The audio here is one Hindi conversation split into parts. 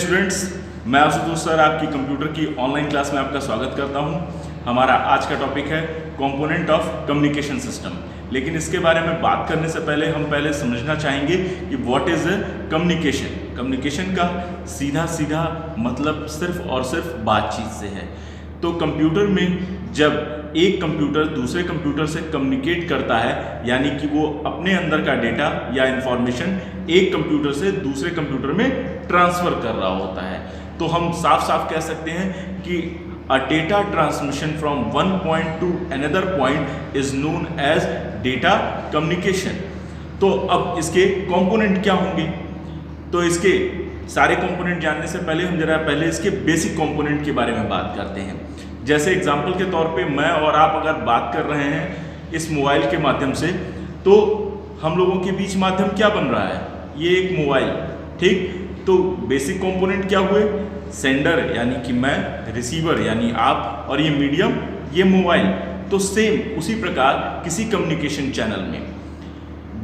स्टूडेंट्स, मैं आशुतोष सर आपकी कंप्यूटर की ऑनलाइन क्लास में आपका स्वागत करता हूं। हमारा आज का टॉपिक है कंपोनेंट ऑफ कम्युनिकेशन सिस्टम। लेकिन इसके बारे में बात करने से पहले हम समझना चाहेंगे कि व्हाट इज कम्युनिकेशन। कम्युनिकेशन का सीधा मतलब सिर्फ और सिर्फ बातचीत से है। तो कंप्यूटर में जब एक कंप्यूटर दूसरे कंप्यूटर से कम्युनिकेट करता है, यानी कि वो अपने अंदर का डेटा या इंफॉर्मेशन एक कंप्यूटर से दूसरे कंप्यूटर में ट्रांसफर कर रहा होता है, तो हम साफ साफ कह सकते हैं कि a data transmission from one point to another point is known as data communication. तो अब इसके कंपोनेंट क्या होंगे, तो इसके सारे कंपोनेंट जानने से पहले हम पहले इसके बेसिक कंपोनेंट के बारे में बात करते हैं। जैसे एग्जांपल के तौर पे मैं और आप अगर बात कर रहे हैं इस मोबाइल के माध्यम से, तो हम लोगों के बीच माध्यम क्या बन रहा है, ये एक मोबाइल, ठीक। तो बेसिक कंपोनेंट क्या हुए, सेंडर यानी कि मैं, रिसीवर यानी आप, और ये मीडियम ये मोबाइल। तो सेम उसी प्रकार किसी कम्युनिकेशन चैनल में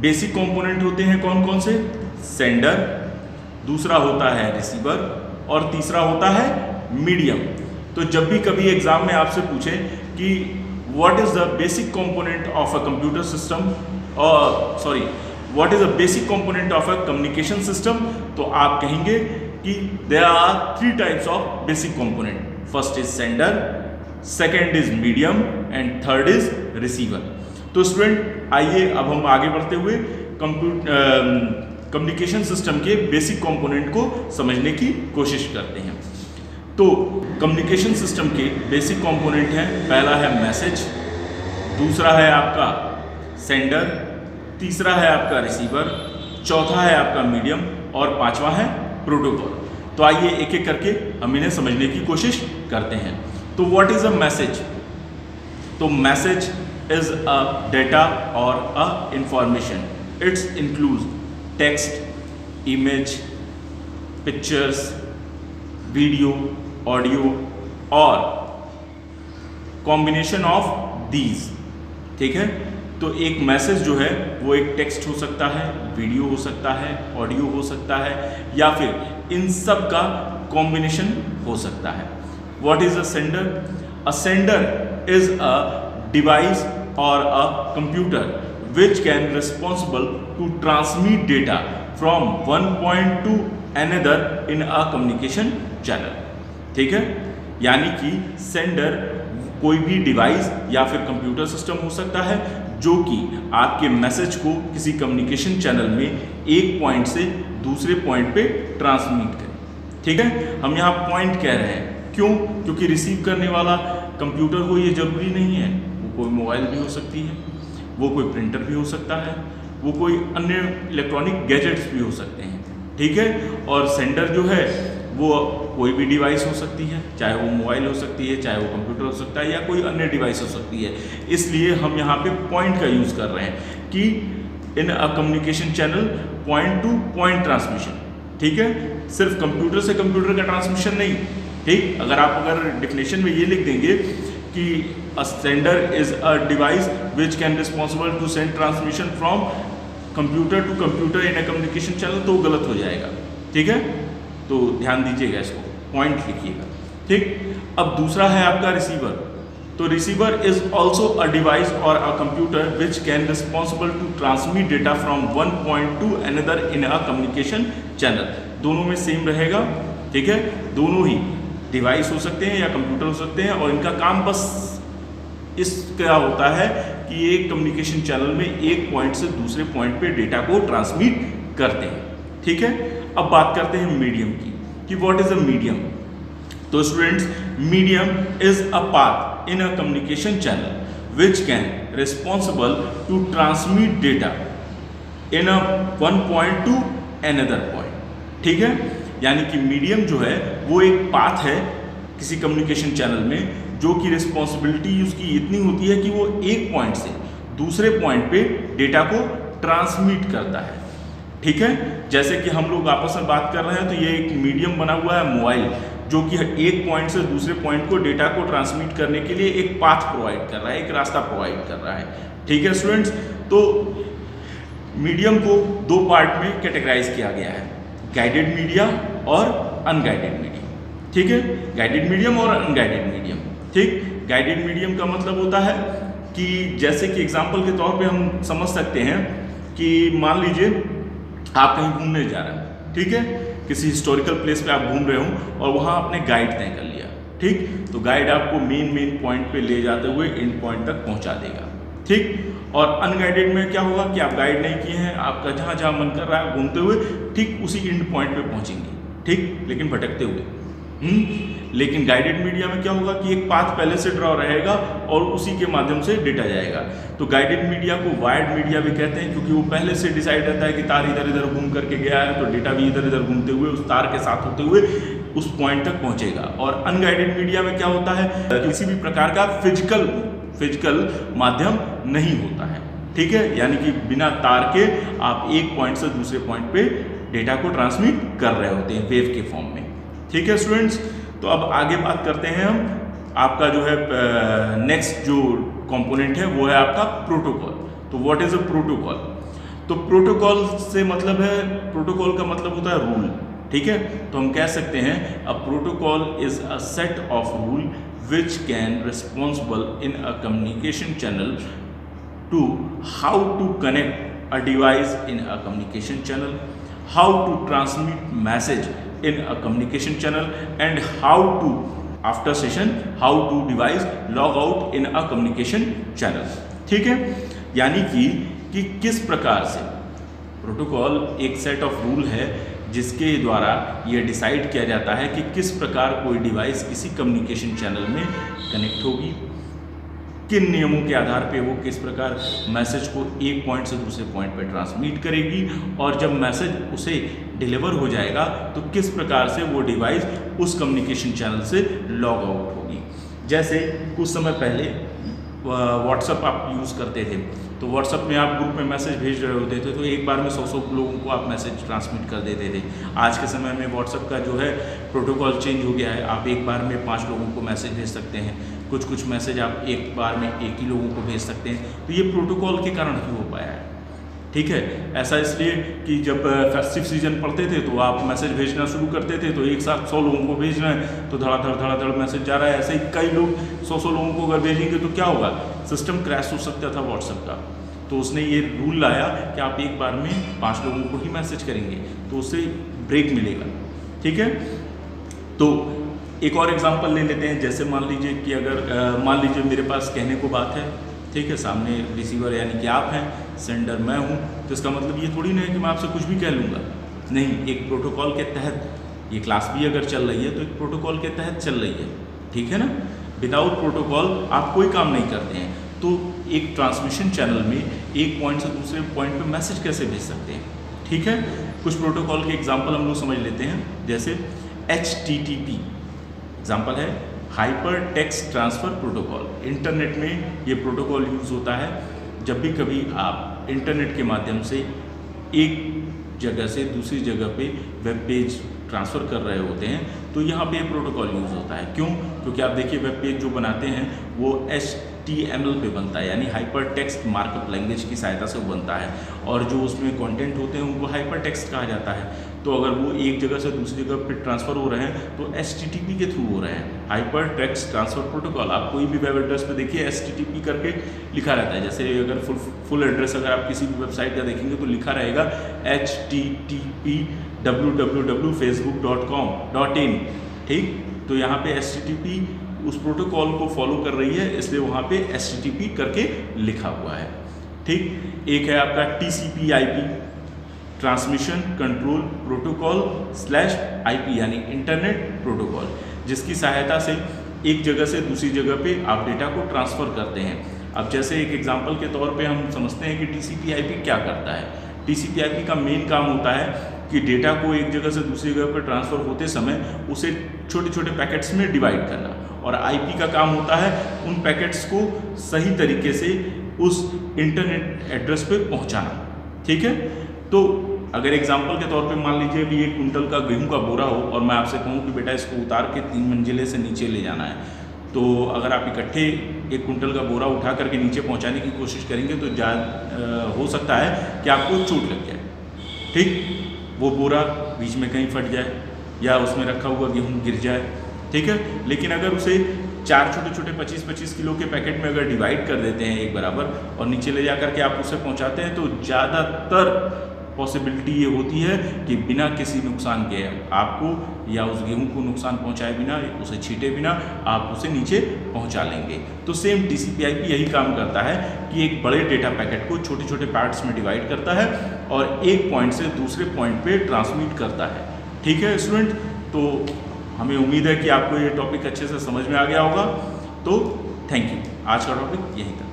बेसिक कंपोनेंट होते हैं कौन कौन से, सेंडर, दूसरा होता है रिसीवर, और तीसरा होता है मीडियम। तो जब भी कभी एग्जाम में आपसे पूछे कि what is the basic component of a computer system, what is a basic component of a communication system, तो आप कहेंगे कि there are 3 types of basic component. First is sender, second is medium, and third is receiver. तो स्टूडेंट आइए अब हम आगे बढ़ते हुए कम्युनिकेशन सिस्टम के बेसिक कंपोनेंट को समझने की कोशिश करते हैं। तो कम्युनिकेशन सिस्टम के बेसिक कंपोनेंट हैं, पहला है मैसेज, दूसरा है आपका सेंडर, तीसरा है आपका रिसीवर, चौथा है आपका मीडियम, और पांचवा है प्रोटोकॉल। तो आइए एक एक करके हम इन्हें समझने की कोशिश करते हैं। तो व्हाट इज अ मैसेज, तो मैसेज इज अ डेटा और a information. It's include text, image, pictures, video, audio और कॉम्बिनेशन ऑफ दीज, ठीक है। तो एक मैसेज जो है वो एक टेक्स्ट हो सकता है, वीडियो हो सकता है, ऑडियो हो सकता है, या फिर इन सब का कॉम्बिनेशन हो सकता है। What is a sender, a sender is a device और a computer which can responsible to transmit data from one point to another in a communication channel, ठीक है। यानी कि सेंडर कोई भी डिवाइस या फिर कंप्यूटर सिस्टम हो सकता है जो कि आपके मैसेज को किसी कम्युनिकेशन चैनल में एक पॉइंट से दूसरे पॉइंट पे ट्रांसमिट करे, ठीक है। हम यहाँ पॉइंट कह रहे हैं, क्यों, क्योंकि रिसीव करने वाला कंप्यूटर हो ये जरूरी नहीं है, वो कोई मोबाइल भी हो सकती है, वो कोई प्रिंटर भी हो सकता है, वो कोई अन्य इलेक्ट्रॉनिक गैजेट्स भी हो सकते हैं, ठीक है। और सेंडर जो है वो कोई भी डिवाइस हो सकती है, चाहे वो मोबाइल हो सकती है, चाहे वो कंप्यूटर हो सकता है, या कोई अन्य डिवाइस हो सकती है। इसलिए हम यहाँ पे पॉइंट का यूज़ कर रहे हैं कि in a communication channel point to point transmission, ठीक है। सिर्फ कंप्यूटर से कंप्यूटर का ट्रांसमिशन नहीं, ठीक। अगर डिफिनेशन में ये लिख देंगे कि a sender is a device which can responsible to send transmission from computer to computer in a communication channel, तो गलत हो जाएगा, ठीक है। तो ध्यान दीजिएगा, इसको पॉइंट लिखिएगा, ठीक। अब दूसरा है आपका रिसीवर। तो receiver is also a device और a computer which can responsible to transmit data from one point to another in a communication channel. दोनों में सेम रहेगा, ठीक है। दोनों ही डिवाइस हो सकते हैं या कंप्यूटर हो सकते हैं, और इनका काम बस इसका होता है कि एक कम्युनिकेशन चैनल में एक पॉइंट से दूसरे पॉइंट पे डेटा को ट्रांसमिट करते हैं, ठीक है। अब बात करते हैं मीडियम की कि व्हाट इज अ मीडियम। तो students, medium is a path in a communication channel which can responsible to transmit data in a one point to another point, ठीक है। यानी कि मीडियम जो है वो एक पाथ है किसी कम्युनिकेशन चैनल में, जो कि रिस्पॉन्सिबिलिटी उसकी इतनी होती है कि वो एक पॉइंट से दूसरे पॉइंट पे डेटा को ट्रांसमिट करता है, ठीक है। जैसे कि हम लोग आपस में बात कर रहे हैं, तो ये एक मीडियम बना हुआ है मोबाइल, जो कि एक पॉइंट से दूसरे पॉइंट को डेटा को ट्रांसमिट करने के लिए एक पाथ प्रोवाइड कर रहा है, एक रास्ता प्रोवाइड कर रहा है, ठीक है स्टूडेंट्स। तो मीडियम को 2 पार्ट में कैटेगराइज किया गया है, गाइडेड मीडिया और अनगाइडेड मीडियम। ठीक है, गाइडेड मीडियम और अनगाइडेड मीडियम। ठीक, गाइडेड मीडियम का मतलब होता है कि जैसे कि एग्जाम्पल के तौर पे हम समझ सकते हैं कि मान लीजिए आप कहीं घूमने जा रहे हैं, ठीक है, किसी हिस्टोरिकल प्लेस पे आप घूम रहे हो और वहाँ आपने गाइड तय कर लिया। ठीक, तो गाइड आपको मेन पॉइंट पे ले जाते हुए एंड पॉइंट तक पहुँचा देगा। ठीक, और अनगाइडेड में क्या होगा कि आप गाइड नहीं किए हैं, आपका जहाँ जहाँ मन कर रहा है घूमते हुए ठीक उसी एंड पॉइंट पे पहुँचेंगे। ठीक, लेकिन भटकते हुए। लेकिन गाइडेड मीडिया में क्या होगा कि एक पाथ पहले से ड्रॉ रहेगा और उसी के माध्यम से डेटा जाएगा। तो गाइडेड मीडिया को वायर्ड मीडिया भी कहते हैं, क्योंकि वो पहले से डिसाइड रहता है कि तार इधर इधर घूम करके गया है, तो डेटा भी इधर इधर घूमते हुए उस तार के साथ होते हुए उस पॉइंट तक पहुंचेगा। और अनगाइडेड मीडिया में क्या होता है, किसी भी प्रकार का फिजिकल माध्यम नहीं होता है। ठीक है, यानी कि बिना तार के आप एक पॉइंट से दूसरे पॉइंट पे डेटा को ट्रांसमिट कर रहे होते हैं वेव के फॉर्म में। ठीक है स्टूडेंट्स, तो अब आगे बात करते हैं हम। आपका जो है नेक्स्ट जो कंपोनेंट है वो है आपका प्रोटोकॉल। तो व्हाट इज अ प्रोटोकॉल? तो प्रोटोकॉल से मतलब है, प्रोटोकॉल का मतलब होता है रूल। ठीक है, तो हम कह सकते हैं a protocol is a set of rule which can responsible in a communication channel to how to connect a device in a communication channel, how to transmit message in a communication channel, and how to after session how to device log out in a communication channel। ठीक है, यानी कि किस प्रकार से प्रोटोकॉल एक सेट ऑफ रूल है जिसके द्वारा यह डिसाइड किया जाता है कि किस प्रकार कोई डिवाइस किसी कम्युनिकेशन चैनल में कनेक्ट होगी, किन नियमों के आधार पे वो किस प्रकार मैसेज को एक पॉइंट से दूसरे पॉइंट पे ट्रांसमिट करेगी, और जब मैसेज उसे डिलीवर हो जाएगा तो किस प्रकार से वो डिवाइस उस कम्युनिकेशन चैनल से लॉग आउट होगी। जैसे कुछ समय पहले व्हाट्सअप आप यूज़ करते थे, तो व्हाट्सअप में आप ग्रुप में मैसेज भेज रहे होते थे तो एक बार में 100 लोगों को आप मैसेज ट्रांसमिट कर देते थे। आज के समय में व्हाट्सअप का जो है प्रोटोकॉल चेंज हो गया है, आप एक बार में 5 लोगों को मैसेज भेज सकते हैं, कुछ मैसेज आप एक बार में एक ही लोगों को भेज सकते हैं। तो ये प्रोटोकॉल के कारण ही हो पाया है। ठीक है, ऐसा इसलिए कि जब फेस्टिव सीजन पड़ते थे तो आप मैसेज भेजना शुरू करते थे, तो एक साथ 100 लोगों को भेज रहे हैं तो धड़ाधड़ मैसेज जा रहा है। ऐसे ही कई लोग 100 लोगों को अगर भेजेंगे तो क्या होगा, सिस्टम क्रैश हो सकता था व्हाट्सएप का। तो उसने ये रूल लाया कि आप एक बार में 5 लोगों को ही मैसेज करेंगे, तो उससे ब्रेक मिलेगा। ठीक है, तो एक और एग्जांपल ले लेते हैं। जैसे मान लीजिए कि अगर मान लीजिए मेरे पास कहने को बात है, ठीक है, सामने रिसीवर यानी कि आप हैं, सेंडर मैं हूं, तो इसका मतलब ये थोड़ी ना है कि मैं आपसे कुछ भी कह लूँगा। नहीं, एक प्रोटोकॉल के तहत ये क्लास भी अगर चल रही है तो एक प्रोटोकॉल के तहत चल रही है। ठीक है ना, विदाउट प्रोटोकॉल आप कोई काम नहीं करते हैं। तो एक ट्रांसमिशन चैनल में एक पॉइंट से दूसरे पॉइंट पे मैसेज कैसे भेज सकते हैं? ठीक है, कुछ प्रोटोकॉल के एग्जांपल हम लोग समझ लेते हैं। जैसे HTTP एग्जांपल है, hyper text transfer protocol. Internet में ये प्रोटोकॉल यूज़ होता है जब भी कभी आप इंटरनेट के माध्यम से एक जगह से दूसरी जगह पे वेब पेज ट्रांसफ़र कर रहे होते हैं, तो यहाँ पे प्रोटोकॉल यूज़ होता है। क्यों? क्योंकि आप देखिए वेब पेज जो बनाते हैं वो HTML पे बनता है, यानी हाइपर टेक्स्ट मार्कअप लैंग्वेज की सहायता से वो बनता है, और जो उसमें कंटेंट होते हैं उनको हाइपर टेक्स्ट कहा जाता है। तो अगर वो एक जगह से दूसरी जगह पे ट्रांसफ़र हो रहे हैं तो HTTP के थ्रू हो रहे हैं, हाइपर टेक्स्ट ट्रांसफ़र प्रोटोकॉल। आप कोई भी वेब एड्रेस पे देखिए HTTP करके लिखा रहता है। जैसे अगर फुल एड्रेस अगर आप किसी भी वेबसाइट का देखेंगे तो लिखा रहेगा HTTP www.facebook.com.in। ठीक, तो यहाँ पे HTTP उस प्रोटोकॉल को फॉलो कर रही है, इसलिए वहाँ पे HTTP करके लिखा हुआ है। ठीक, एक है आपका TCP/IP transmission control protocol /IP यानी इंटरनेट प्रोटोकॉल, जिसकी सहायता से एक जगह से दूसरी जगह पे आप डेटा को ट्रांसफ़र करते हैं। अब जैसे एक एग्जांपल के तौर पे हम समझते हैं कि TCP/IP क्या करता है। TCP/IP का मेन काम होता है कि डेटा को एक जगह से दूसरी जगह पर ट्रांसफ़र होते समय उसे छोटे छोटे पैकेट्स में डिवाइड करना, और IP का काम होता है उन पैकेट्स को सही तरीके से उस इंटरनेट एड्रेस पे पहुंचाना। ठीक है, तो अगर एग्जांपल के तौर पे मान लीजिए भी 1 कुंटल का गेहूं का बोरा हो और मैं आपसे कहूं कि बेटा इसको उतार के 3 मंजिले से नीचे ले जाना है, तो अगर आप इकट्ठे 1 कुंटल का बोरा उठा करके नीचे पहुंचाने की कोशिश करेंगे तो हो सकता है कि आपको चोट लग जाए। ठीक, वो बोरा बीच में कहीं फट जाए या उसमें रखा हुआ गेहूँ गिर जाए, ठीक है। लेकिन अगर उसे 4 छोटे छोटे 25-25 किलो के पैकेट में अगर डिवाइड कर देते हैं एक बराबर और नीचे ले जा करके आप उसे पहुंचाते हैं तो ज़्यादातर पॉसिबिलिटी ये होती है कि बिना किसी नुकसान के आपको या उस गेहूं को नुकसान पहुंचाए बिना, उसे छीटे बिना आप उसे नीचे पहुंचा लेंगे। तो सेम TCP/IP यही काम करता है कि एक बड़े डेटा पैकेट को छोटे छोटे पार्ट्स में डिवाइड करता है और एक पॉइंट से दूसरे पॉइंट पे ट्रांसमिट करता है, ठीक है स्टूडेंट। तो हमें उम्मीद है कि आपको ये टॉपिक अच्छे से समझ में आ गया होगा। तो थैंक यू, आज का टॉपिक यहीं तक।